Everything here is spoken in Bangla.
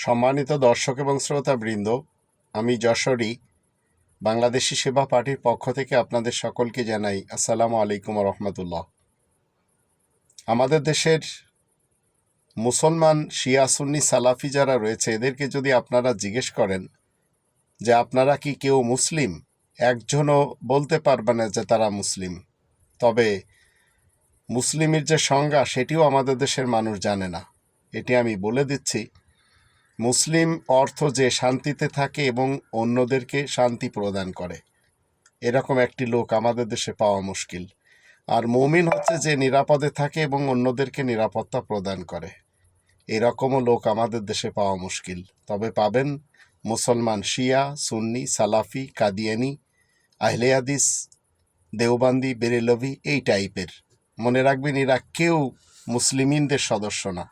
সম্মানিত দর্শক এবং শ্রোতাবৃন্দ, আমি যশোরী বাংলাদেশি সেবা পার্টির পক্ষ থেকে আপনাদের সকলকে জানাই আসসালামু আলাইকুম রহমতুল্লাহ। আমাদের দেশের মুসলমান শিয়া সুন্নি সালাফি যারা রয়েছে, এদেরকে যদি আপনারা জিজ্ঞেস করেন যে আপনারা কি কেউ মুসলিম, একজনও বলতে পারবে না যে তারা মুসলিম। তবে মুসলিমের যে সংজ্ঞা সেটিও আমাদের দেশের মানুষ জানে না। এটি আমি বলে দিচ্ছি। মুসলিম অর্থ যে শান্তিতে থাকে এবং অন্যদেরকে শান্তি প্রদান করে, এরকম একটি লোক আমাদের দেশে পাওয়া মুশকিল। আর মুমিন হচ্ছে যে নিরাপদে থাকে এবং অন্যদেরকে নিরাপত্তা প্রদান করে, এরকমও লোক আমাদের দেশে পাওয়া মুশকিল। তবে পাবেন মুসলমান শিয়া, সুন্নি, সালাফি, কাদিয়ানি, আহলে হাদিস, দেওবান্দি, বেরেলভি এই টাইপের। মনে রাখবেন, এরা কেউ মুসলিমিনদের সদস্য না।